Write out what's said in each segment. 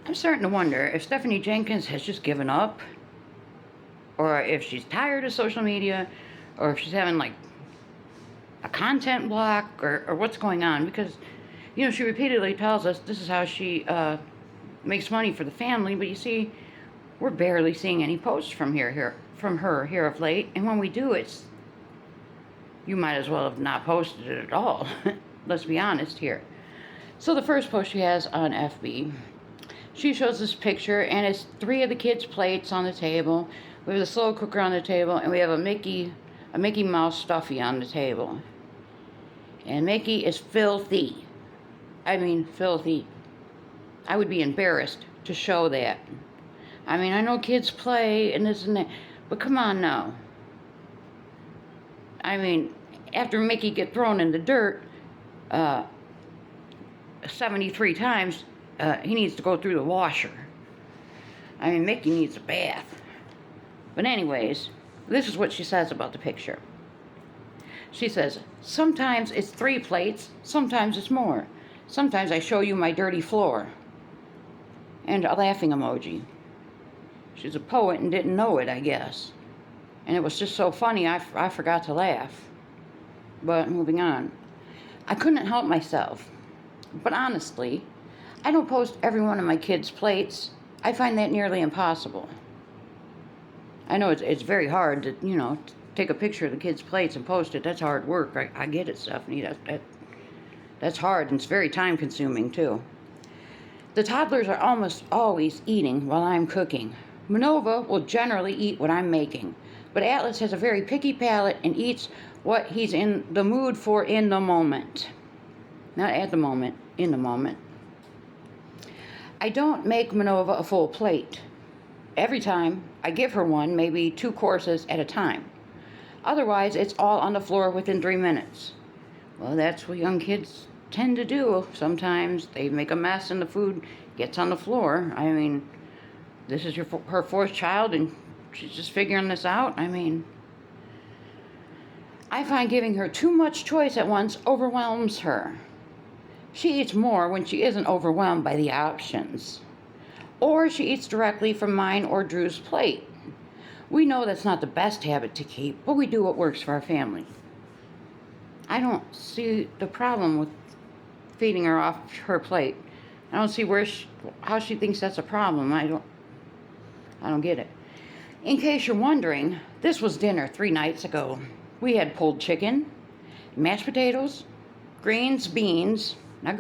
I'm starting to wonder if Stephanie Jenkins has just given up, or if she's tired of social media, or if she's having like a content block, or what's going on. Because, she repeatedly tells us this is how she makes money for the family, but you see, we're barely seeing any posts from her here of late. And when we do, you might as well have not posted it at all. Let's be honest here. So the first post she has on FB, she shows this picture, and it's 3 of the kids' plates on the table. We have the slow cooker on the table, and we have a Mickey Mouse stuffy on the table. And Mickey is filthy. I mean, filthy. I would be embarrassed to show that. I mean, I know kids play and this and that, but come on now. I mean, after Mickey gets thrown in the dirt 73 times, he needs to go through the washer. I mean, Mickey needs a bath. But anyways, this is what she says about the picture. She says, sometimes it's 3 plates, sometimes it's more. Sometimes I show you my dirty floor. And a laughing emoji. She's a poet and didn't know it, I guess. And it was just so funny, I forgot to laugh. But moving on. I couldn't help myself. But honestly, I don't post every one of my kids' plates. I find that nearly impossible. I know it's very hard to, take a picture of the kids' plates and post it. That's hard work. I get it, Stephanie. That's hard, and it's very time-consuming, too. The toddlers are almost always eating while I'm cooking. Manova will generally eat what I'm making, but Atlas has a very picky palate and eats what he's in the mood for in the moment. Not at the moment, in the moment. I don't make Manova a full plate. Every time, I give her one, maybe 2 courses at a time. Otherwise, it's all on the floor within 3 minutes. Well, that's what young kids tend to do. Sometimes they make a mess and the food gets on the floor. I mean, this is her 4th child and she's just figuring this out. I mean, I find giving her too much choice at once overwhelms her. She eats more when she isn't overwhelmed by the options. Or she eats directly from mine or Drew's plate. We know that's not the best habit to keep, but we do what works for our family. I don't see the problem with feeding her off her plate. I don't see how she thinks that's a problem. I don't get it. In case you're wondering, this was dinner 3 nights ago. We had pulled chicken, mashed potatoes, greens, beans, and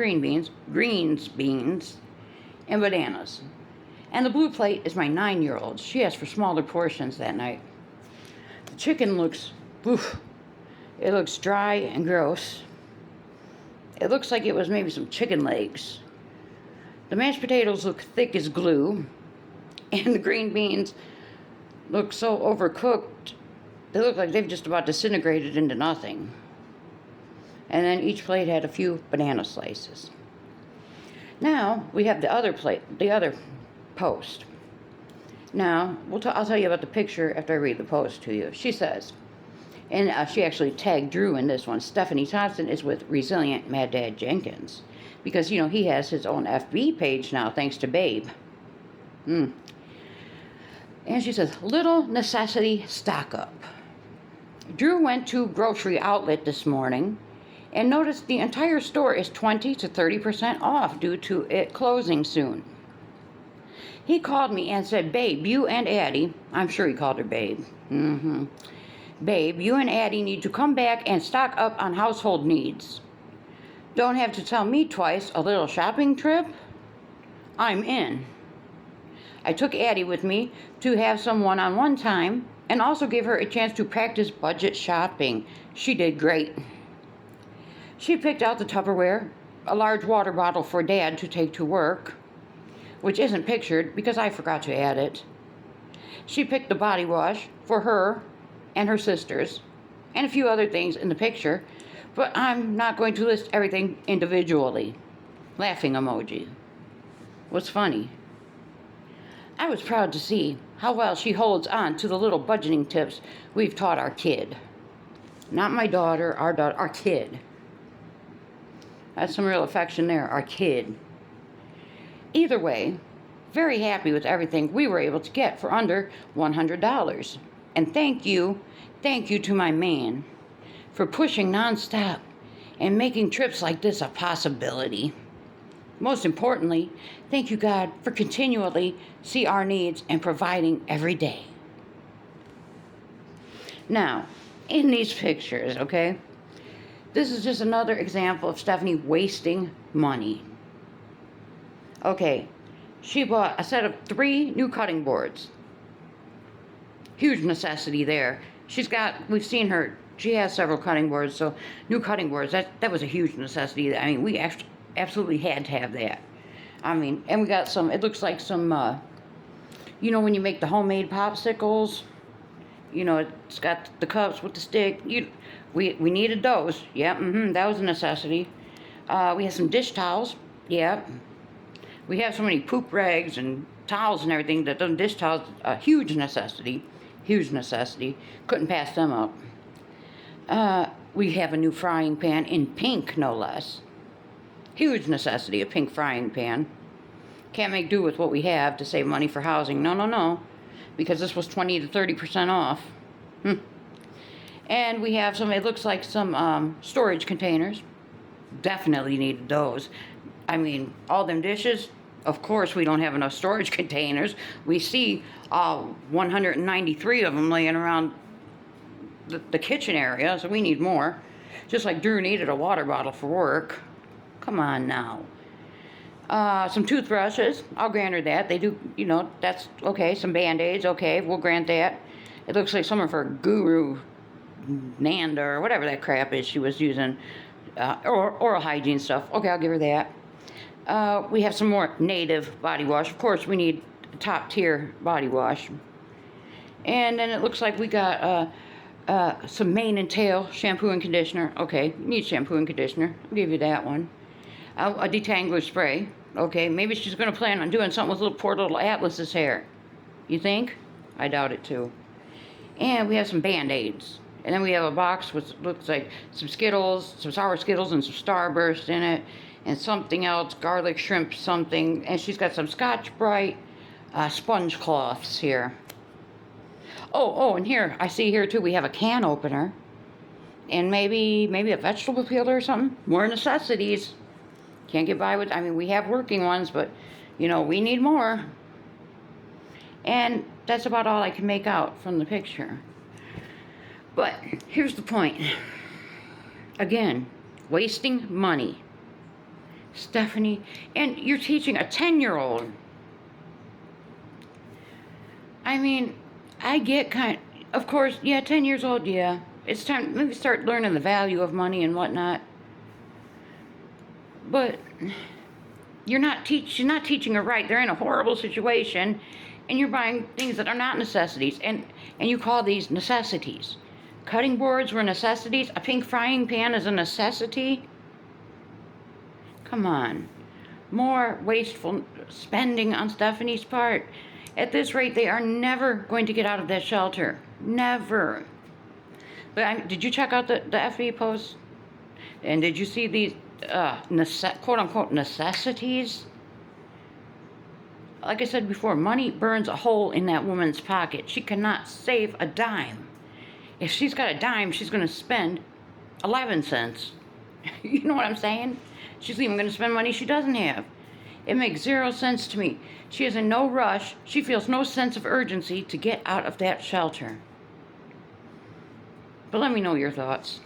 bananas. And the blue plate is my 9-year-old. She asked for smaller portions that night. The chicken looks dry and gross. It looks like it was maybe some chicken legs. The mashed potatoes look thick as glue. And the green beans look so overcooked, they look like they've just about disintegrated into nothing. And then each plate had a few banana slices. Now, we have the other post. Now, I'll tell you about the picture after I read the post to you. She says, and she actually tagged Drew in this one, Stephanie Thompson is with Resilient Mad Dad Jenkins. Because, he has his own FB page now, thanks to Babe. And she says, little necessity stock up. Drew went to grocery outlet this morning and noticed the entire store is 20 to 30% off due to it closing soon. He called me and said, Babe, you and Addie, I'm sure he called her Babe. Babe, you and Addie need to come back and stock up on household needs. Don't have to tell me twice, a little shopping trip? I'm in. I took Addie with me to have some one-on-one time and also gave her a chance to practice budget shopping. She did great. She picked out the Tupperware, a large water bottle for Dad to take to work, which isn't pictured because I forgot to add it. She picked the body wash for her and her sisters, and a few other things in the picture, but I'm not going to list everything individually. Laughing emoji. What's funny? I was proud to see how well she holds on to the little budgeting tips we've taught our kid. Not my daughter, our kid. That's some real affection there, our kid. Either way, very happy with everything we were able to get for under $100. And thank you to my man for pushing nonstop and making trips like this a possibility. Most importantly, thank you, God, for continually see our needs and providing every day. Now, in these pictures, okay, this is just another example of Stephanie wasting money. Okay, she bought a set of 3 new cutting boards. Huge necessity there. We've seen her, she has several cutting boards, so new cutting boards, that was a huge necessity. I mean, we absolutely had to have that. I mean, and we got some, it looks like some, when you make the homemade popsicles, it's got the cups with the stick. We needed those. Yep, that was a necessity. We have some dish towels. Yep. We have so many poop rags and towels and everything that those dish towels, a huge necessity. Huge necessity. Couldn't pass them up. We have a new frying pan in pink, no less. Huge necessity, a pink frying pan. Can't make do with what we have to save money for housing. No. Because this was 20 to 30% off. And we have some, it looks like some storage containers. Definitely needed those. I mean, all them dishes, of course we don't have enough storage containers. We see 193 of them laying around the kitchen area, so we need more. Just like Drew needed a water bottle for work. Come on now. Some toothbrushes, I'll grant her that. They do, that's okay. Some Band-Aids, okay, we'll grant that. It looks like some of her Guru Nanda or whatever that crap is she was using, or oral hygiene stuff. Okay, I'll give her that. We have some more native body wash. Of course, we need top tier body wash. And then it looks like we got some mane and tail shampoo and conditioner. Okay, you need shampoo and conditioner. I'll give you that one. A detangler spray. Okay, maybe she's going to plan on doing something with poor little Atlas's hair. You think? I doubt it too. And we have some Band-Aids. And then we have a box with, looks like some Skittles, some sour Skittles and some Starburst in it. And something else, garlic shrimp something. And she's got some Scotch-Brite sponge cloths here. Oh, and here, I see here too, we have a can opener. And maybe a vegetable peeler or something. More necessities. Can't get by with, I mean, we have working ones, but, we need more. And that's about all I can make out from the picture. But here's the point. Again, wasting money. Stephanie, and you're teaching a 10-year-old. I mean, I get of course, yeah, 10 years old, yeah. It's time, maybe start learning the value of money and whatnot. But you're not teaching her right. They're in a horrible situation, and you're buying things that are not necessities, and you call these necessities. Cutting boards were necessities. A pink frying pan is a necessity. Come on. More wasteful spending on Stephanie's part. At this rate, they are never going to get out of that shelter. Never. But did you check out the FB post? And did you see these quote-unquote necessities? Like I said before, money burns a hole in that woman's pocket. She cannot save a dime. If she's got a dime, she's going to spend 11 cents. You know what I'm saying? She's even going to spend money she doesn't have. It makes 0 sense to me. She is in no rush. She feels no sense of urgency to get out of that shelter. But let me know your thoughts.